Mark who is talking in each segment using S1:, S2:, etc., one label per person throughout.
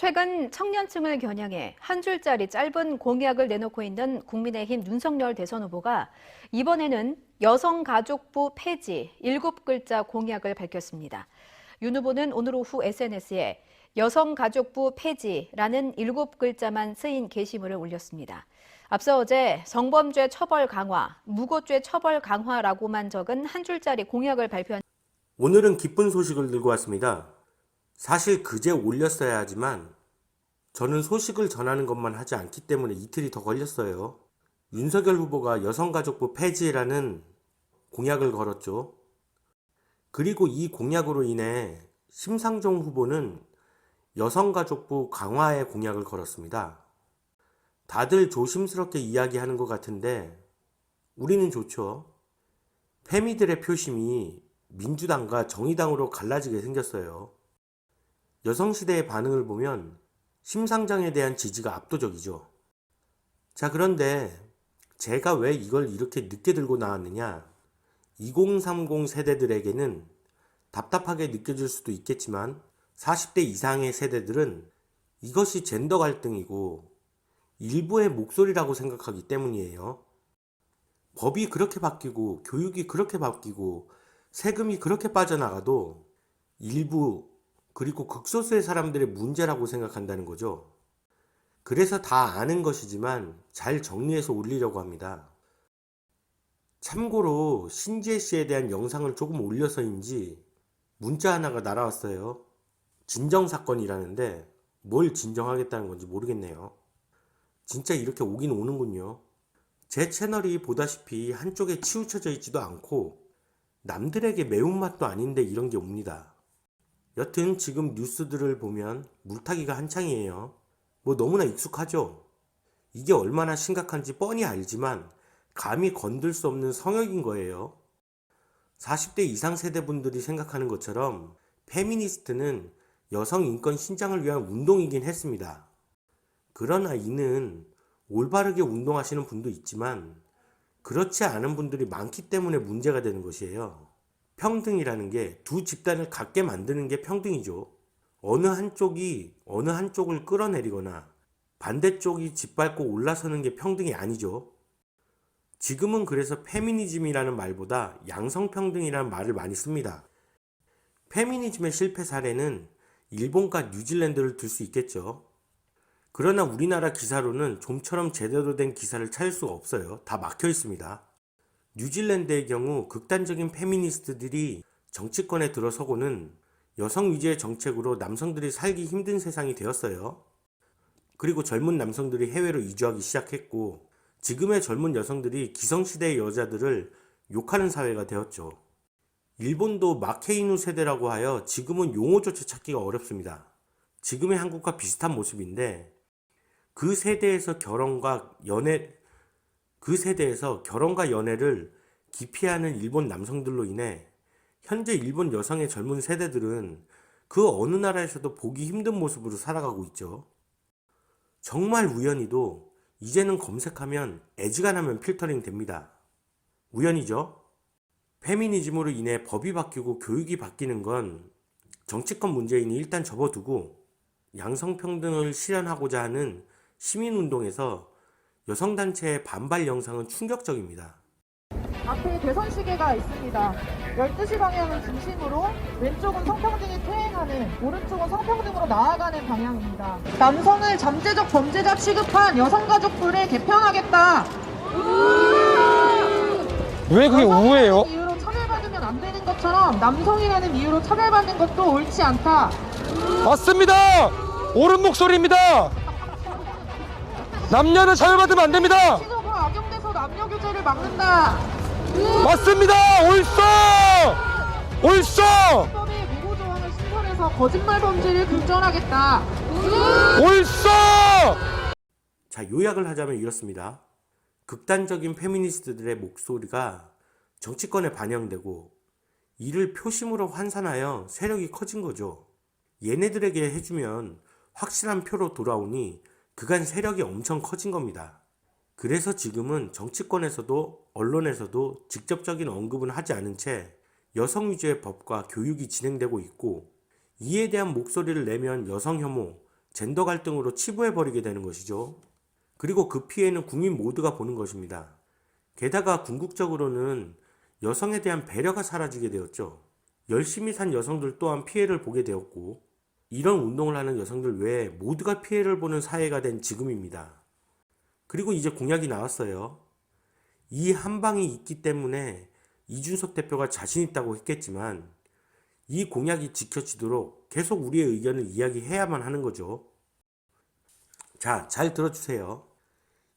S1: 최근 청년층을 겨냥해 한 줄짜리 짧은 공약을 내놓고 있는 국민의힘 윤석열 대선 후보가 이번에는 여성가족부 폐지 7글자 공약을 밝혔습니다. 윤 후보는 오늘 오후 SNS에 여성가족부 폐지라는 7글자만 쓰인 게시물을 올렸습니다. 앞서 어제 성범죄 처벌 강화, 무고죄 처벌 강화라고만 적은 한 줄짜리 공약을 발표한
S2: 오늘은 기쁜 소식을 들고 왔습니다. 사실 그제 올렸어야 하지만 저는 소식을 전하는 것만 하지 않기 때문에 이틀이 더 걸렸어요. 윤석열 후보가 여성가족부 폐지라는 공약을 걸었죠. 그리고 이 공약으로 인해 심상정 후보는 여성가족부 강화의 공약을 걸었습니다. 다들 조심스럽게 이야기하는 것 같은데 우리는 좋죠. 페미들의 표심이 민주당과 정의당으로 갈라지게 생겼어요. 여성시대의 반응을 보면 심상정에 대한 지지가 압도적이죠. 자, 그런데 제가 왜 이걸 이렇게 늦게 들고 나왔느냐? 2030 세대들에게는 답답하게 느껴질 수도 있겠지만 40대 이상의 세대들은 이것이 젠더 갈등이고 일부의 목소리라고 생각하기 때문이에요. 법이 그렇게 바뀌고 교육이 그렇게 바뀌고 세금이 그렇게 빠져나가도 일부 그리고 극소수의 사람들의 문제라고 생각한다는 거죠. 그래서 다 아는 것이지만 잘 정리해서 올리려고 합니다. 참고로 신지혜 씨에 대한 영상을 조금 올려서인지 문자 하나가 날아왔어요. 진정사건이라는데 뭘 진정하겠다는 건지 모르겠네요. 진짜 이렇게 오긴 오는군요. 제 채널이 보다시피 한쪽에 치우쳐져 있지도 않고 남들에게 매운맛도 아닌데 이런 게 옵니다. 여튼 지금 뉴스들을 보면 물타기가 한창이에요. 뭐 너무나 익숙하죠? 이게 얼마나 심각한지 뻔히 알지만 감히 건들 수 없는 성역인 거예요. 40대 이상 세대분들이 생각하는 것처럼 페미니스트는 여성 인권 신장을 위한 운동이긴 했습니다. 그러나 이는 올바르게 운동하시는 분도 있지만 그렇지 않은 분들이 많기 때문에 문제가 되는 것이에요. 평등이라는 게 두 집단을 같게 만드는 게 평등이죠. 어느 한쪽이 어느 한쪽을 끌어내리거나 반대쪽이 짓밟고 올라서는 게 평등이 아니죠. 지금은 그래서 페미니즘이라는 말보다 양성평등이라는 말을 많이 씁니다. 페미니즘의 실패 사례는 일본과 뉴질랜드를 들 수 있겠죠. 그러나 우리나라 기사로는 좀처럼 제대로 된 기사를 찾을 수가 없어요. 다 막혀 있습니다. 뉴질랜드의 경우 극단적인 페미니스트들이 정치권에 들어서고는 여성 위주의 정책으로 남성들이 살기 힘든 세상이 되었어요. 그리고 젊은 남성들이 해외로 이주하기 시작했고 지금의 젊은 여성들이 기성시대의 여자들을 욕하는 사회가 되었죠. 일본도 마케이누 세대라고 하여 지금은 용어조차 찾기가 어렵습니다. 지금의 한국과 비슷한 모습인데 그 세대에서 결혼과 연애를 기피하는 일본 남성들로 인해 현재 일본 여성의 젊은 세대들은 그 어느 나라에서도 보기 힘든 모습으로 살아가고 있죠. 정말 우연히도 이제는 검색하면 애지간하면 필터링 됩니다. 우연이죠? 페미니즘으로 인해 법이 바뀌고 교육이 바뀌는 건 정치권 문제이니 일단 접어두고 양성평등을 실현하고자 하는 시민운동에서 여성단체의 반발 영상은 충격적입니다.
S3: 앞에 대선 시계가 있습니다. 12시 방향을 중심으로 왼쪽은 성평등이 퇴행하는, 오른쪽은 성평등으로 나아가는 방향입니다. 남성을 잠재적 범죄자 취급한 여성가족부를 개편하겠다.
S4: 왜 그게 우회예요?
S3: 이유로 차별받으면 안 되는 것처럼 남성이라는 이유로 차별받는 것도 옳지 않다.
S4: 맞습니다. 옳은 목소리입니다. 남녀는 차별받으면 안 됩니다.
S3: 시적으로 악용돼서 남녀 교제를 막는다.
S4: 맞습니다. 옳소. 옳소.
S3: 법의 무고 조항을 신설해서 거짓말 범죄를 금전하겠다.
S4: 옳소.
S2: 자, 요약을 하자면 이렇습니다. 극단적인 페미니스트들의 목소리가 정치권에 반영되고 이를 표심으로 환산하여 세력이 커진 거죠. 얘네들에게 해주면 확실한 표로 돌아오니 그간 세력이 엄청 커진 겁니다. 그래서 지금은 정치권에서도 언론에서도 직접적인 언급은 하지 않은 채 여성 위주의 법과 교육이 진행되고 있고 이에 대한 목소리를 내면 여성 혐오, 젠더 갈등으로 치부해버리게 되는 것이죠. 그리고 그 피해는 국민 모두가 보는 것입니다. 게다가 궁극적으로는 여성에 대한 배려가 사라지게 되었죠. 열심히 산 여성들 또한 피해를 보게 되었고, 이런 운동을 하는 여성들 외에 모두가 피해를 보는 사회가 된 지금입니다. 그리고 이제 공약이 나왔어요. 이 한 방이 있기 때문에 이준석 대표가 자신 있다고 했겠지만, 이 공약이 지켜지도록 계속 우리의 의견을 이야기해야만 하는 거죠. 자, 잘 들어주세요.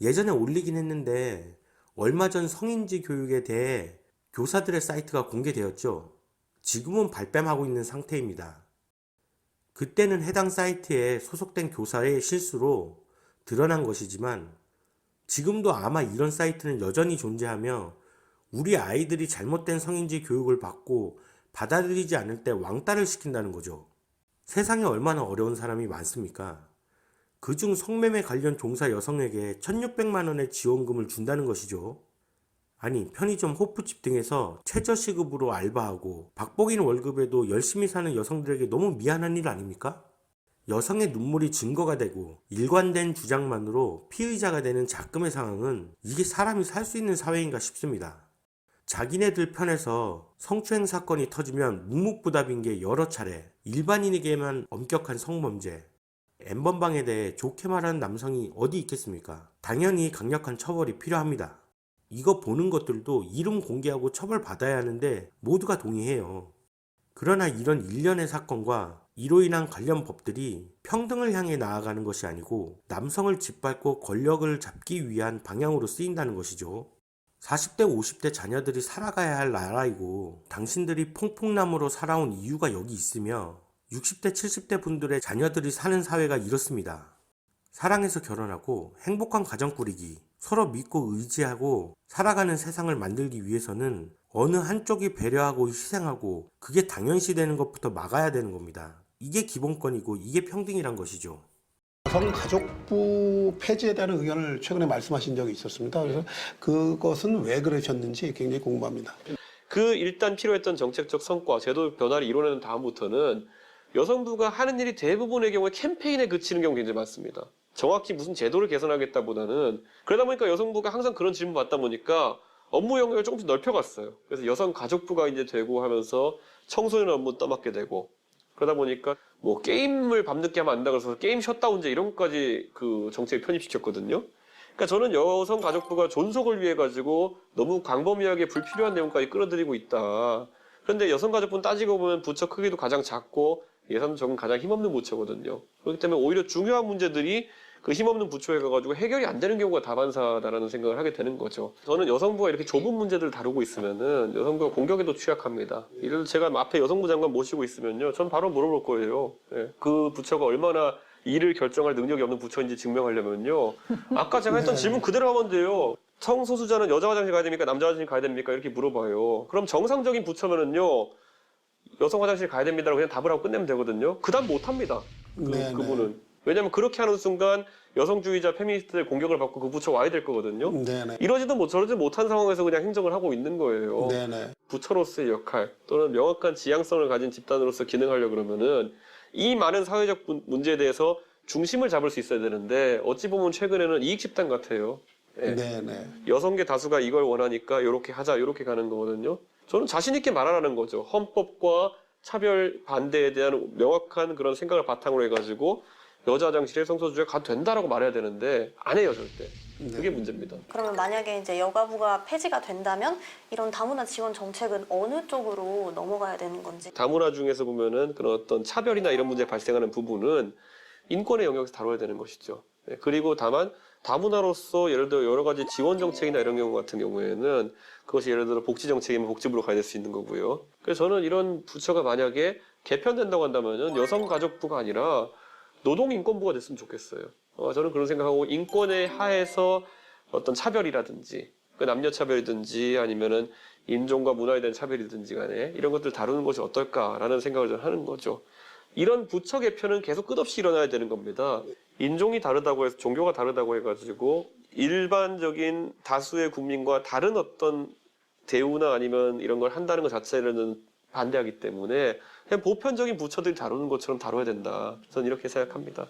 S2: 예전에 올리긴 했는데 얼마 전 성인지 교육에 대해 교사들의 사이트가 공개되었죠. 지금은 발뺌하고 있는 상태입니다. 그때는 해당 사이트에 소속된 교사의 실수로 드러난 것이지만 지금도 아마 이런 사이트는 여전히 존재하며 우리 아이들이 잘못된 성인지 교육을 받고 받아들이지 않을 때 왕따를 시킨다는 거죠. 세상에 얼마나 어려운 사람이 많습니까? 그중 성매매 관련 종사 여성에게 1,600만 원의 지원금을 준다는 것이죠. 아니, 편의점 호프집 등에서 최저시급으로 알바하고 박복인 월급에도 열심히 사는 여성들에게 너무 미안한 일 아닙니까? 여성의 눈물이 증거가 되고 일관된 주장만으로 피의자가 되는 작금의 상황은 이게 사람이 살 수 있는 사회인가 싶습니다. 자기네들 편에서 성추행 사건이 터지면 묵묵부답인 게 여러 차례, 일반인에게만 엄격한 성범죄, N번방에 대해 좋게 말하는 남성이 어디 있겠습니까? 당연히 강력한 처벌이 필요합니다. 이거 보는 것들도 이름 공개하고 처벌받아야 하는데 모두가 동의해요. 그러나 이런 일련의 사건과 이로 인한 관련 법들이 평등을 향해 나아가는 것이 아니고 남성을 짓밟고 권력을 잡기 위한 방향으로 쓰인다는 것이죠. 40대, 50대 자녀들이 살아가야 할 나라이고 당신들이 퐁퐁남으로 살아온 이유가 여기 있으며 60대, 70대 분들의 자녀들이 사는 사회가 이렇습니다. 사랑해서 결혼하고 행복한 가정 꾸리기, 서로 믿고 의지하고 살아가는 세상을 만들기 위해서는 어느 한쪽이 배려하고 희생하고 그게 당연시되는 것부터 막아야 되는 겁니다. 이게 기본권이고 이게 평등이란 것이죠.
S5: 여성가족부 폐지에 대한 의견을 최근에 말씀하신 적이 있었습니다. 그래서 그것은 왜 그러셨는지 굉장히 궁금합니다.
S6: 일단 필요했던 정책적 성과, 제도 변화를 이뤄내는 다음부터는 여성부가 하는 일이 대부분의 경우에 캠페인에 그치는 경우가 굉장히 많습니다. 정확히 무슨 제도를 개선하겠다보다는 그러다 보니까 여성부가 항상 그런 질문 받다 보니까 업무 영역을 조금씩 넓혀갔어요. 그래서 여성가족부가 이제 되고 하면서 청소년 업무 떠맡게 되고 그러다 보니까 뭐 게임을 밤늦게 하면 안 된다 그래서 게임 셧다운제 이런 것까지 그 정책에 편입시켰거든요. 그러니까 저는 여성가족부가 존속을 위해 가지고 너무 광범위하게 불필요한 내용까지 끌어들이고 있다. 그런데 여성가족부는 따지고 보면 부처 크기도 가장 작고 예산 적은 가장 힘없는 부처거든요. 그렇기 때문에 오히려 중요한 문제들이 그 힘없는 부처에 가가지고 해결이 안 되는 경우가 다반사다라는 생각을 하게 되는 거죠. 저는 여성부가 이렇게 좁은 문제들을 다루고 있으면은 여성부가 공격에도 취약합니다. 이를 제가 앞에 여성부 장관 모시고 있으면요, 전 바로 물어볼 거예요. 예. 그 부처가 얼마나 일을 결정할 능력이 없는 부처인지 증명하려면요. 아까 제가 했던 질문 그대로 하면 돼요. 성소수자는 여자 화장실 가야 됩니까? 남자 화장실 가야 됩니까? 이렇게 물어봐요. 그럼 정상적인 부처면은요, 여성 화장실 가야 됩니다라고 그냥 답을 하고 끝내면 되거든요. 그 다음 못 합니다. 그분은. 왜냐면 그렇게 하는 순간 여성주의자 페미니스트들 공격을 받고 그 부처 와야 될 거거든요.
S5: 네네.
S6: 이러지도 저러지 못한 상황에서 그냥 행정을 하고 있는 거예요.
S5: 네네.
S6: 부처로서의 역할 또는 명확한 지향성을 가진 집단으로서 기능하려고 그러면은 이 많은 사회적 문제에 대해서 중심을 잡을 수 있어야 되는데 어찌 보면 최근에는 이익 집단 같아요. 예.
S5: 네네.
S6: 여성계 다수가 이걸 원하니까 이렇게 하자 이렇게 가는 거거든요. 저는 자신 있게 말하라는 거죠. 헌법과 차별 반대에 대한 명확한 그런 생각을 바탕으로 해가지고 여자 화장실에 성소수자가 가도 된다라고 말해야 되는데 안 해요 절대. 그게 문제입니다.
S7: 그러면 만약에 이제 여가부가 폐지가 된다면 이런 다문화 지원 정책은 어느 쪽으로 넘어가야 되는 건지.
S6: 다문화 중에서 보면은 그런 어떤 차별이나 이런 문제 발생하는 부분은 인권의 영역에서 다뤄야 되는 것이죠. 네, 그리고 다만 다문화로서 예를 들어 여러 가지 지원 정책이나 이런 경우 같은 경우에는 그것이 예를 들어 복지 정책이면 복지부로 가야 될 수 있는 거고요. 그래서 저는 이런 부처가 만약에 개편된다고 한다면은 여성가족부가 아니라 노동인권부가 됐으면 좋겠어요. 저는 그런 생각하고 인권의 하에서 어떤 차별이라든지 그 남녀 차별이든지 아니면은 인종과 문화에 대한 차별이든지 간에 이런 것들 다루는 것이 어떨까라는 생각을 저는 하는 거죠. 이런 부처 개편은 계속 끝없이 일어나야 되는 겁니다. 인종이 다르다고 해서 종교가 다르다고 해가지고 일반적인 다수의 국민과 다른 어떤 대우나 아니면 이런 걸 한다는 것 자체는 반대하기 때문에 그냥 보편적인 부처들이 다루는 것처럼 다뤄야 된다. 저는 이렇게 생각합니다.